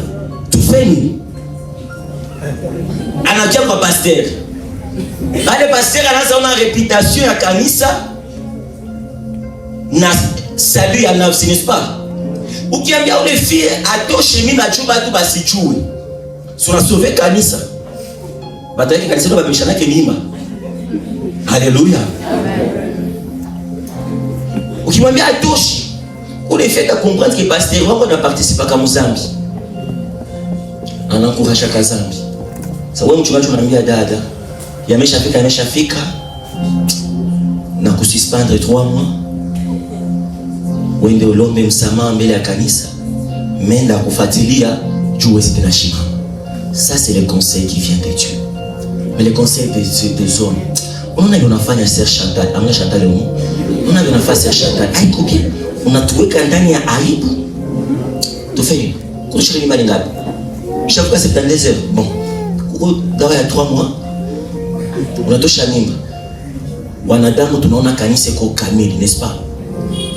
tufeni. Anakia kwa pasteur. Bale pasteur anaanza una réputation ya kanisa na salut ya nafsi, n'est-ce pas? Ukiambia ule fie atoshe mimba chumba tu basichue. Sura sauvé kanisa. Bataki kanisa ndo babishana ke mimba. Haleluya. Ukimwambia atoshi, ule fait à comprendre que pasteur wako na participer kama Zambi. Anaencourage kazambi. Sasa wewe mchungaji unaniambia dada, yameshafika na kususpendre 3 mois. Wende ulombe msamaha mbele ya kanisa. Menda kufuatilia juu wewe tena shima. Ça c'est le conseil qui vient de Dieu. Mais le conseil des hommes, on a unafanya Sir Chantal, amna Chantal leo. On a unafanya Sir Chantal, haiko bien. Unatuweka ndani ya aibu. Tufanye. Kushika ni mali ngapi? Chaque 72 heures. Bon. Kuko dawa ya 3 mois. Unatosha mimba. Wanadamu tunaona kanisa iko kamili, n'est-ce pas?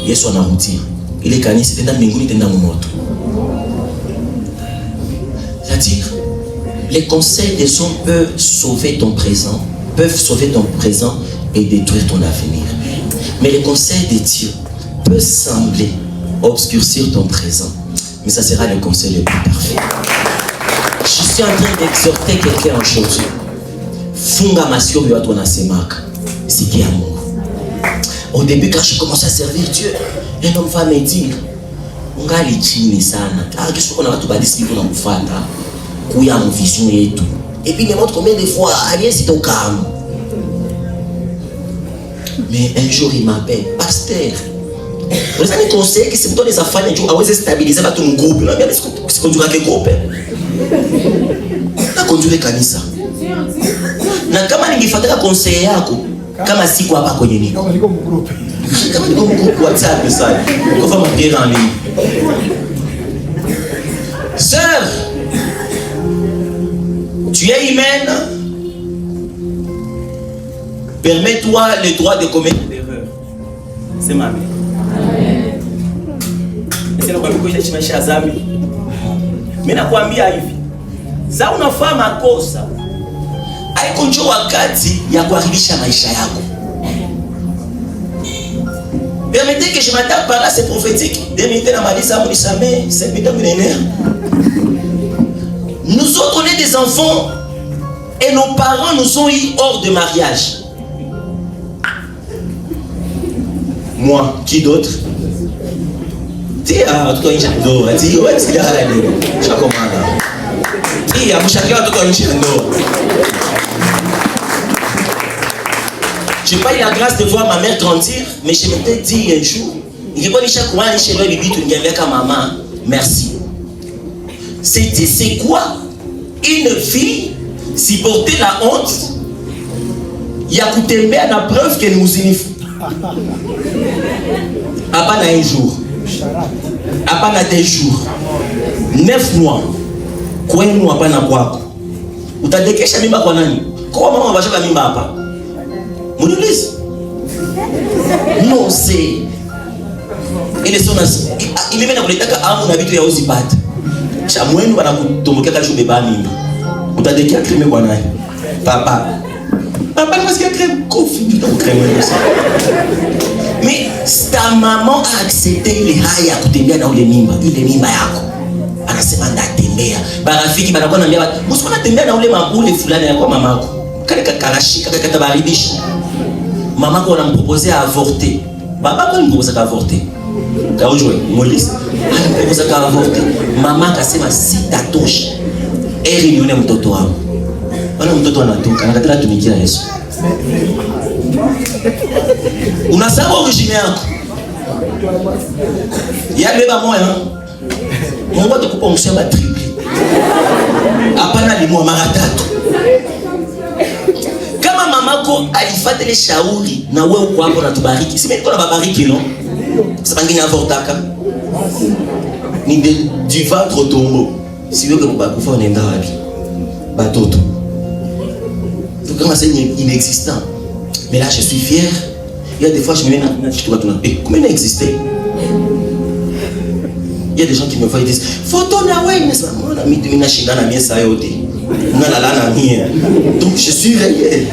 Yesu anarudia. Ile kanisa tenda mbinguni tenda moto. C'est-à-dire, les conseils des hommes peuvent sauver ton présent et détruire ton avenir. Mais les conseils de Dieu peuvent sembler obscurcir ton présent, mais ça sera le conseil le plus parfait. Je suis en train d'exhorter quelqu'un aujourd'hui. Funga masio ya watu wanasemaka. Sikia Mungu. Au début quand je commençais à servir Dieu, un homme va me dire, ungali chini sana. Kesho kuna watu badisi kuna kufuata kuya mvision yetu. Et puis il me montre combien de fois, allez, c'est ton calme. Mais un jour, il m'appelle, pasteur. Vous avez conseillé que si vous donnez des affaires, vous allez stabiliser tout mon groupe. C'est conduire avec le groupe. Vous conduire comme ça. Kama ningefuata conseiller yako kama siku hapa kwenye nini kama niko mgroup WhatsApp ça on va m'appeler en ligne. Sœur, tu es humaine, permets-toi le droit de commettre des erreurs. C'est ma mère. C'est le problème que j'ai chez Azami. Mais nakwambia hivi, za unafanya makosa haiko njoo wakati ya kuharibisha maisha yako. Permettez que je m'attaque par là, c'est prophétique. 2 minutes na malisa munisame, 5 minutes munene. Nous autres on est des enfants et nos parents nous ont eu hors de mariage. Moi, qui d'autre? Tia, tout un jando, tia, ouais, c'est là, je commande. Tia, mon chacun tout un jando. Je n'ai pas eu la grâce de voir ma mère grandir, mais je m'étais dit un jour, il faut chaque fois aller chez lui, bibi, tu n'as pas maman, merci. C'est quoi une fille si porter la honte, il y a coûté bien la preuve que nous unifions. À pas un jour, à pas 2 jours, 9 mois, quoi nous à pas na quoi. Ou t'as décaché mimba kwa nani? Comment maman va jouer mimba apa? Mon église? Non, c'est. Il est son assis. Il est même dans l'état qu'à mon habitude à Ozipat. Chamouin va tomber quelque chose de bas mimba. Ou t'as décaché crème kwa nani? Papa. Papa, parce qu'il y a crème, confie dans crème. Mais ta maman a accepté les haïs à côté bien dans les mimba. Il est mimba yako. Anasema ndatembea. Barafiki banakuwa naambia, "Msiko natembea na ule mabule fulani yako mamako." Kale kakarashika kale katabaribisha. Mamako anamproposer à avorter. Baba kwa mproposer à avorter. Kaujwe, Moïse. Anamproposer à avorter. Mama akasema sitatosha. Eri nione mtoto wangu. Wana mtoto anatoka, anakataka tumikia Yesu. Unasahau origine yako. Yabeba moya. Mungu atakupa mshamba triple. Hapana limwa mara 3. Kama mamako alifuata ile shauri na wewe uko hapo na tubariki. Si mimi niko na babariki no? Sababu ngine avortaka. Ni du ventre au tombeau. Si wewe uko bakufa unaenda wapi? Batoto. Donc comment c'est inexistant. Mais là je suis fier. Il y a des fois je me mets dans tu vois comment il a existé. Il y a des gens qui me voient et disent photo na ouais mais ça mon ami tu m'as chinga na mie ça yote. Na la na mie. Donc je suis réel.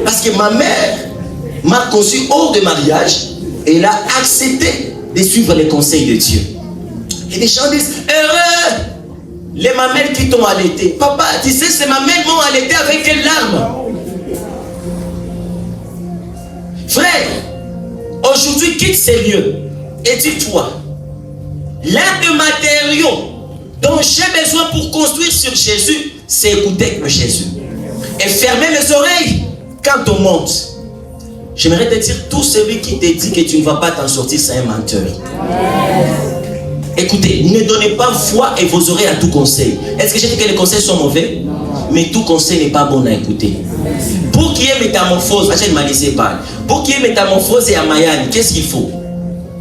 Parce que ma mère m'a conçu hors de mariage et elle a accepté de suivre les conseils de Dieu. Et des gens disent heureux les mamelles qui t'ont allaité. Papa, tu sais ces mamelles m'ont allaité avec quelles larmes? Frère, aujourd'hui quitte ces lieux et dis-toi, l'un des matériaux dont j'ai besoin pour construire sur Jésus, c'est écouter que Jésus. Et fermer les oreilles quand on monte. J'aimerais te dire, tout celui qui te dit que tu ne vas pas t'en sortir, c'est un menteur. Écoutez, ne donnez pas foi et vos oreilles à tout conseil. Est-ce que j'ai dit que les conseils sont mauvais? Mais tout conseil n'est pas bon à écouter. Pour qu'il y ait métamorphose, pour qu'il y ait métamorphose et amayane, qu'est-ce qu'il faut?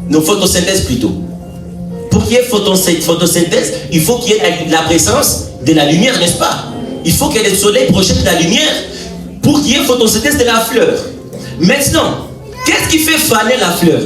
Nos photosynthèses plutôt. Pour qu'il y ait photosynthèse, il faut qu'il y ait la présence de la lumière, n'est-ce pas? Il faut que le soleil projette la lumière pour qu'il y ait photosynthèse de la fleur. Maintenant, qu'est-ce qui fait faner la fleur?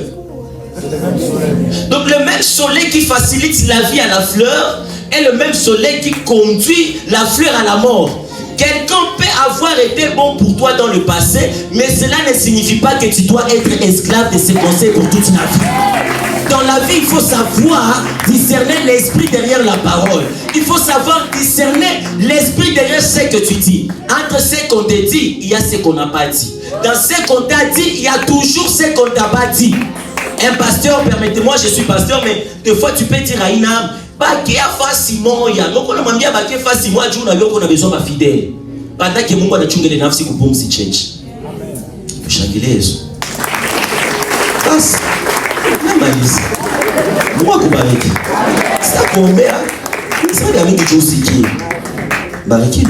Donc le même soleil qui facilite la vie à la fleur est le même soleil qui conduit la fleur à la mort. Quelqu'un peut avoir été bon pour toi dans le passé, mais cela ne signifie pas que tu dois être esclave de ses conseils pour toute la vie. Dans la vie, il faut savoir discerner l'esprit derrière la parole. Il faut savoir discerner l'esprit derrière ce que tu dis. Entre ce qu'on te dit, il y a ce qu'on n'a pas dit. Dans ce qu'on t'a dit, il y a toujours ce qu'on t'a pas dit. Un pasteur, permettez-moi, je suis pasteur, mais des fois tu peux dire à une âme, bakia fasi moya. Loko na mwambia bakia fasi moja juu na loko na besoin ma fidèle. Pendant que Mungu anachunga ile nafsi kupumzi church. Tushangilie Yesu. Basi. Namaliza. Mungu akubariki. Sitakuombea. Sasa mingi tu usikie. Bariki.